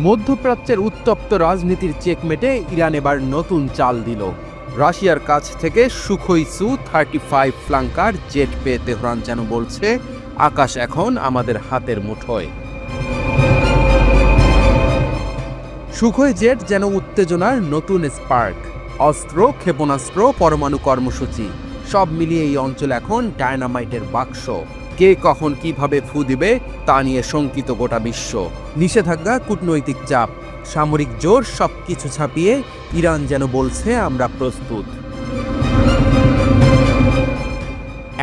মধ্যপ্রাচ্যের উত্তপ্ত রাজনীতির চেকমেটে ইরান এবার নতুন চাল দিল। রাশিয়ার কাছ থেকে সুখোই সু-35 ফ্লাঙ্কার জেট পেয়ে তেহরান যেন বলছে, আকাশ এখন আমাদের হাতের মুঠোয়। সুখোই জেট যেন উত্তেজনার নতুন স্পার্ক। অস্ত্র, ক্ষেপণাস্ত্র, পরমাণু কর্মসূচি সব মিলিয়ে এই অঞ্চল এখন ডায়নামাইটের বাক্স। কে কখন কিভাবে ফু দিবে তা নিয়ে শঙ্কিত গোটা বিশ্ব। নিষেধাজ্ঞা, কূটনৈতিক চাপ, সামরিক জোর সবকিছু ছাপিয়ে ইরান যেন বলছে, আমরা প্রস্তুত।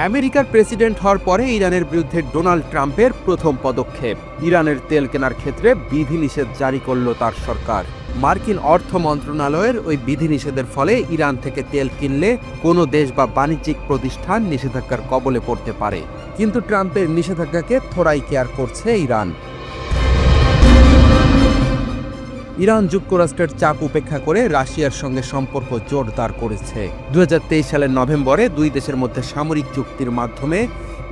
আমেরিকার প্রেসিডেন্ট হওয়ার পরে ইরানের বিরুদ্ধে ডোনাল্ড ট্রাম্পের প্রথম পদক্ষেপ। ইরানের তেল কেনার ক্ষেত্রে বিধিনিষেধ জারি করল তার সরকার। মার্কিন অর্থ মন্ত্রণালয়ের ওই বিধিনিষেধের ফলে ইরান থেকে তেল কিনলে কোনো দেশ বা বাণিজ্যিক প্রতিষ্ঠান নিষেধাজ্ঞার কবলে পড়তে পারে। কিন্তু ট্রাম্পের নিষেধাজ্ঞাকে থোড়াই কেয়ার করছে ইরান। ইরান যুক্তরাষ্ট্রের চাপ উপেক্ষা করে রাশিয়ার সঙ্গে সম্পর্ক জোরদার করেছে। 2023 সালের নভেম্বরে দুই দেশের মধ্যে সামরিক চুক্তির মাধ্যমে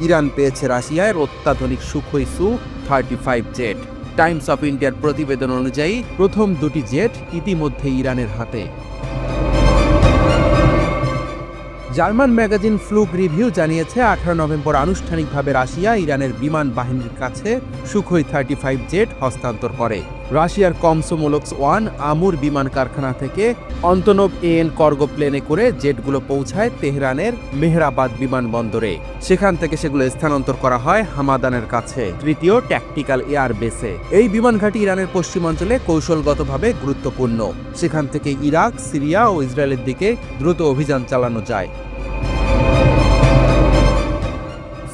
ইরান পেয়েছে রাশিয়ার অত্যাধুনিক সুখোই সু-35 জেট। টাইমস অফ ইন্ডিয়ার প্রতিবেদন অনুযায়ী প্রথম দুটি জেট ইতিমধ্যে ইরানের হাতে। জার্মান ম্যাগাজিন ফ্লুগ রিভিউ জানিয়েছে, 18 নভেম্বর আনুষ্ঠানিকভাবে রাশিয়া ইরানের বিমান বাহিনীর কাছে সুখোই 35 জেট হস্তান্তর করে। রাশিয়ার কমসোমোলস্ক-1 আমুর বিমান কারখানা থেকে অন্তনোভ এন কার্গো প্লেনে করে জেটগুলো পৌঁছায় তেহরানের মেহরাবাদ বিমানবন্দরে। সেখান থেকে সেগুলো স্থানান্তর করা হয় হামাদানের কাছে, তৃতীয় ট্যাকটিক্যাল এয়ার বেসে। এই বিমান ঘাঁটি ইরানের পশ্চিমাঞ্চলে কৌশলগতভাবে গুরুত্বপূর্ণ। সেখান থেকে ইরাক, সিরিয়া ও ইসরায়েলের দিকে দ্রুত অভিযান চালানো যায়।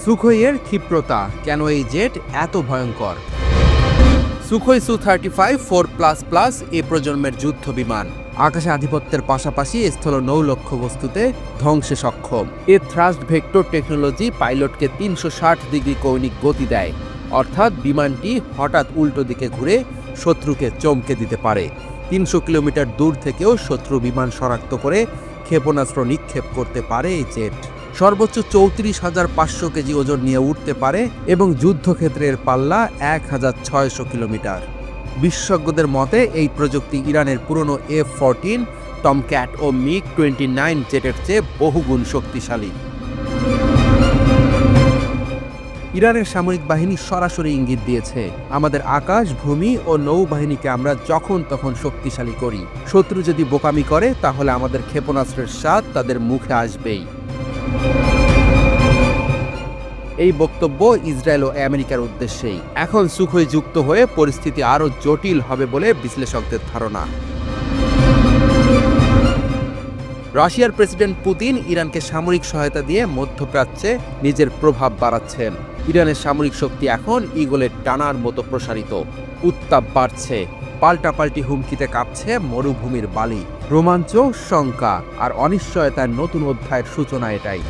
সুখোইয়ের ক্ষিপ্রতা, কেন এই জেট এত ভয়ঙ্কর? সুখোই সু-35 4++ এ প্রজন্মের যুদ্ধ বিমান। আকাশে আধিপত্যের পাশাপাশি স্থল নৌ লক্ষ্যবস্তুতে ধ্বংসে সক্ষম। এ থ্রাস্ট ভেক্টর টেকনোলজি পাইলটকে 360 ডিগ্রি কৌণিক গতি দেয়, অর্থাৎ বিমানটি হঠাৎ উল্টো দিকে ঘুরে শত্রুকে চমকে দিতে পারে। 300 কিলোমিটার দূর থেকেও শত্রু বিমান শনাক্ত করে ক্ষেপণাস্ত্র নিক্ষেপ করতে পারে এই জেট। সর্বোচ্চ 34,500 কেজি ওজন নিয়ে উঠতে পারে এবং যুদ্ধক্ষেত্রের পাল্লা 1,600 কিলোমিটার। বিশেষজ্ঞদের মতে এই প্রযুক্তি ইরানের পুরনো F-14, টমক্যাট ও মিগ-29 জেটের চেয়ে বহুগুণ শক্তিশালী। ইরানের সামরিক বাহিনী সরাসরি ইঙ্গিত দিয়েছে, আমাদের আকাশ, ভূমি ও নৌবাহিনীকে আমরা যখন তখন শক্তিশালী করি। শত্রু যদি বোকামি করে তাহলে আমাদের ক্ষেপণাস্ত্রের স্বাদ তাদের মুখে আসবেই। এই বক্তব্য ইসরায়েল ও আমেরিকার উদ্দেশ্যেই। এখন সুখোই যুক্ত হয়ে পরিস্থিতি আরও জটিল হবে বলে বিশ্লেষকদের ধারণা। রাশিয়ার প্রেসিডেন্ট পুতিন ইরানকে সামরিক সহায়তা দিয়ে মধ্যপ্রাচ্যে নিজের প্রভাব বাড়াচ্ছেন। ইরানের সামরিক শক্তি এখন ঈগলের ডানার মতো প্রসারিত। উত্তাপ বাড়ছে, পাল্টাপাল্টি হুমকিতে কাঁপছে মরুভূমির বালি। রোমাঞ্চ, শঙ্কা আর অনিশ্চয়তার নতুন অধ্যায়ের সূচনা এটাই।